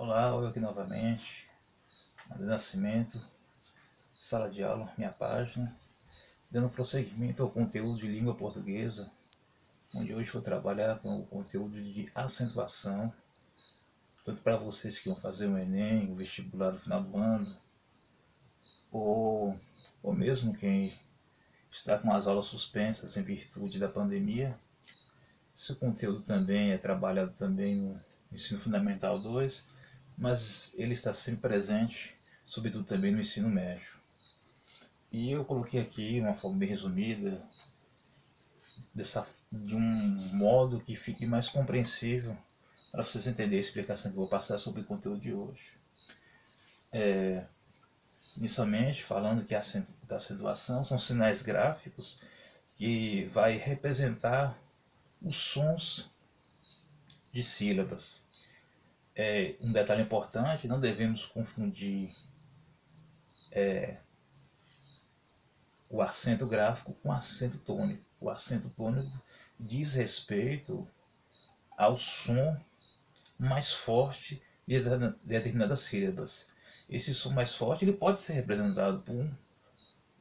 Olá, eu aqui novamente, André Nascimento, sala de aula, minha página, dando prosseguimento ao conteúdo de língua portuguesa, onde hoje vou trabalhar com o conteúdo de acentuação, tanto para vocês que vão fazer o Enem, o vestibular no final do ano, ou mesmo quem está com as aulas suspensas em virtude da pandemia. Esse conteúdo também é trabalhado também no Ensino Fundamental 2, mas ele está sempre presente, sobretudo também no ensino médio. E eu coloquei aqui uma forma bem resumida, de um modo que fique mais compreensível para vocês entenderem a explicação que eu vou passar sobre o conteúdo de hoje. Inicialmente, falando que a acentuação são sinais gráficos que vai representar os sons de sílabas. Um detalhe importante, não devemos confundir o acento gráfico com o acento tônico. O acento tônico diz respeito ao som mais forte de determinadas sílabas. Esse som mais forte ele pode ser representado por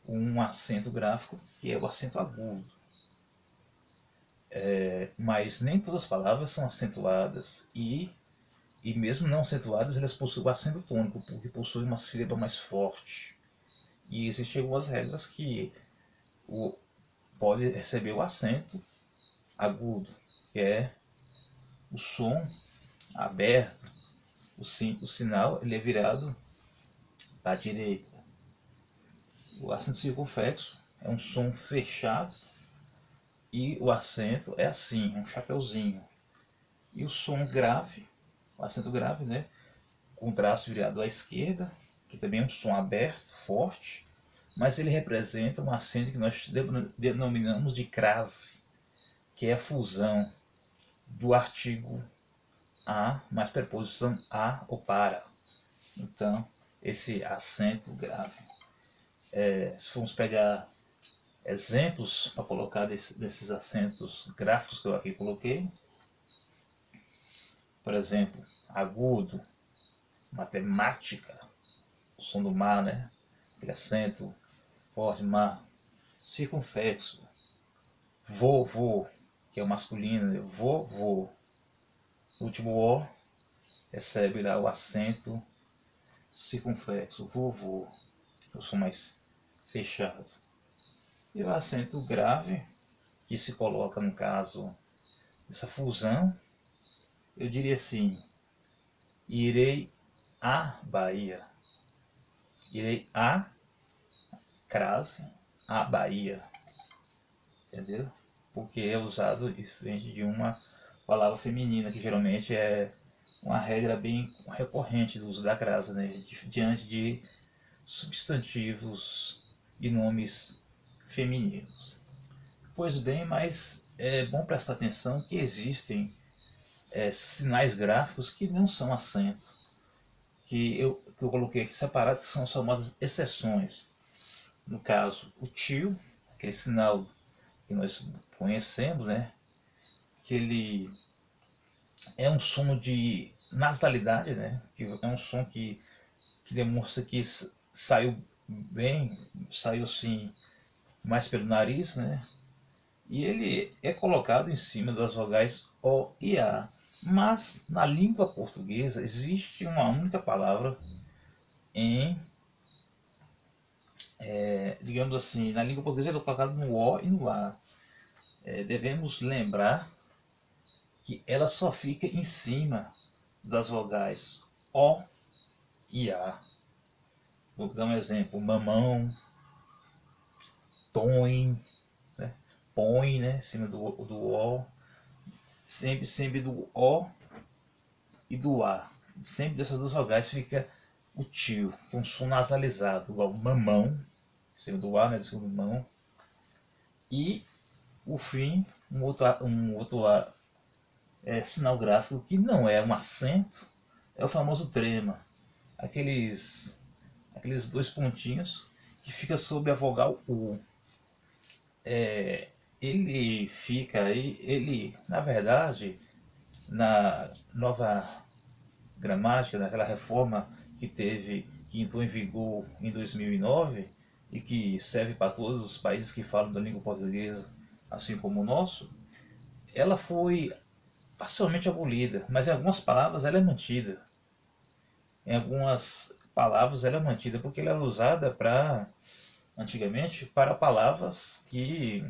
um acento gráfico, que é o acento agudo. Mas nem todas as palavras são acentuadas e mesmo não acentuadas, elas possuem o acento tônico, porque possuem uma sílaba mais forte. E existem algumas regras que pode receber o acento agudo, que é o som aberto, o sinal ele é virado para a direita. O acento circunflexo é um som fechado e o acento é assim, um chapeuzinho. E o som grave, o acento grave, né, com o traço virado à esquerda, que também é um som aberto, forte, mas ele representa um acento que nós denominamos de crase, que é a fusão do artigo a mais preposição a ou para. Então, esse acento grave. Se formos pegar exemplos para colocar desses acentos gráficos que eu aqui coloquei, por exemplo, agudo, matemática, o som do mar, né? Aquele acento forte, mar. Circunflexo, vovô, que é o masculino, né? Vovô. O último O recebe lá o acento circunflexo, vovô, o som mais fechado. E o acento grave, que se coloca no caso dessa fusão, eu diria assim: irei à Bahia. Irei à crase, à Bahia. Entendeu? Porque é usado diferente de uma palavra feminina, que geralmente é uma regra bem recorrente do uso da crase, né? Diante de substantivos e nomes femininos. Pois bem, mas é bom prestar atenção que existem sinais gráficos que não são acento, que eu coloquei aqui separado, que são as famosas exceções. No caso, o tio, aquele sinal que nós conhecemos, né, que ele é um som de nasalidade, né, que é um som que demonstra que saiu bem, saiu assim mais pelo nariz, né, e ele é colocado em cima das vogais O e A. Mas na língua portuguesa existe uma única palavra digamos assim, na língua portuguesa ele é colocado no O e no A. Devemos lembrar que ela só fica em cima das vogais O e A. Vou dar um exemplo: mamão, toim, né? Põe, né? Em cima do O, sempre do O e do A. Sempre dessas duas vogais fica o tio, que é um som nasalizado, igual mamão, em cima do A, né? Do mão. E o fim, um outro A, sinal gráfico que não é um acento, é o famoso trema. Aqueles dois pontinhos que fica sobre a vogal U. Ele fica aí, ele na verdade, na nova gramática, daquela reforma que entrou em vigor em 2009 e que serve para todos os países que falam da língua portuguesa, assim como o nosso, ela foi parcialmente abolida, mas em algumas palavras ela é mantida. Em algumas palavras ela é mantida porque ela era usada antigamente para palavras que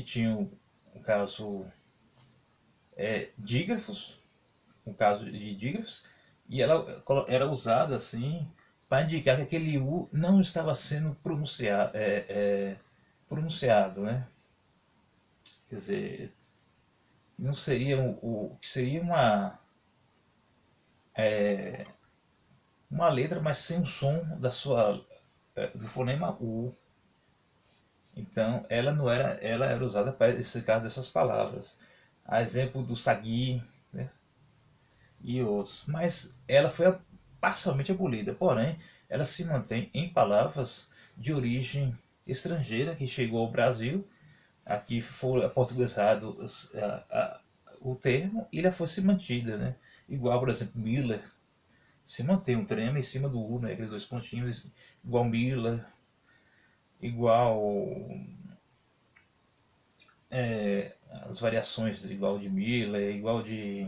tinham, no caso, dígrafos, no caso de dígrafos, e ela era usada assim para indicar que aquele U não estava sendo pronunciado, né? Quer dizer, não seria que seria uma letra, mas sem o som do fonema U. Então, ela era usada para esse caso dessas palavras. A exemplo do sagui, né? E outros. Mas ela foi parcialmente abolida, porém, ela se mantém em palavras de origem estrangeira que chegou ao Brasil. Aqui foi aportuguesado o termo e ela foi se mantida, né? Igual, por exemplo, Miller, se mantém um trema em cima do U, né? Aqueles dois pontinhos, igual Miller, igual as variações igual de Miller, igual de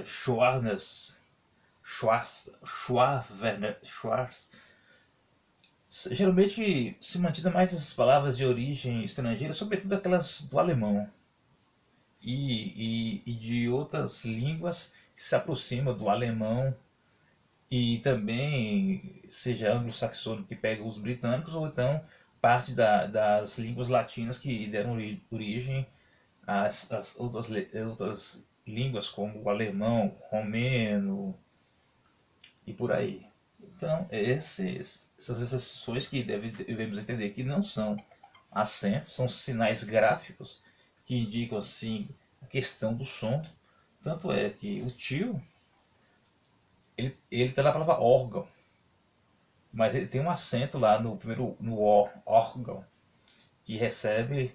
Schwarz. Geralmente se mantida mais essas palavras de origem estrangeira, sobretudo aquelas do alemão e de outras línguas que se aproximam do alemão, e também seja anglo-saxônico que pega os britânicos, ou então parte das línguas latinas que deram origem às outras línguas, como o alemão, romeno e por aí. Então, essas exceções que devemos entender que não são acentos, são sinais gráficos que indicam assim a questão do som. Tanto é que o tio, ele está na palavra órgão, mas ele tem um acento lá no primeiro, no órgão, que recebe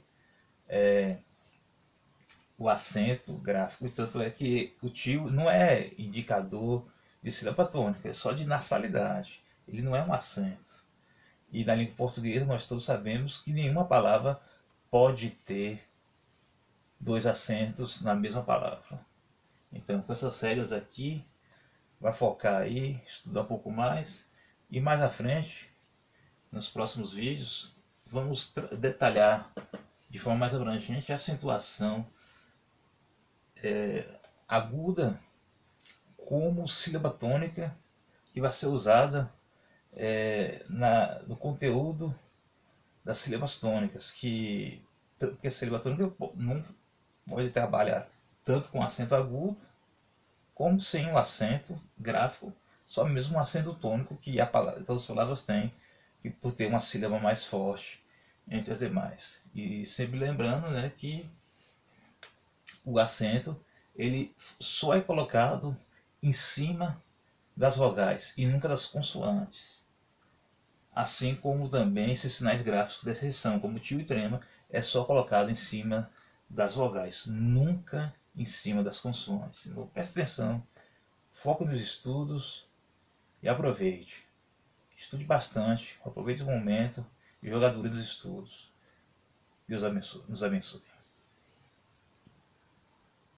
o acento gráfico. E tanto é que o tio não é indicador de sílaba tônica, é só de nasalidade. Ele não é um acento. E na língua portuguesa nós todos sabemos que nenhuma palavra pode ter dois acentos na mesma palavra. Então, com essas regras aqui, vai focar aí, estudar um pouco mais, e mais à frente, nos próximos vídeos, vamos detalhar de forma mais abrangente a acentuação aguda como sílaba tônica, que vai ser usada no conteúdo das sílabas tônicas, porque a sílaba tônica não pode trabalhar tanto com acento agudo como sem o acento gráfico, só mesmo um acento tônico que todas as palavras têm, que por ter uma sílaba mais forte entre as demais. E sempre lembrando, né, que o acento ele só é colocado em cima das vogais e nunca das consoantes. Assim como também esses sinais gráficos de exceção, como tio e trema, é só colocado em cima das vogais, nunca em cima das consoantes. Então preste atenção, foque nos estudos e aproveite. Estude bastante, aproveite o momento e jogadura dos estudos. Deus nos abençoe.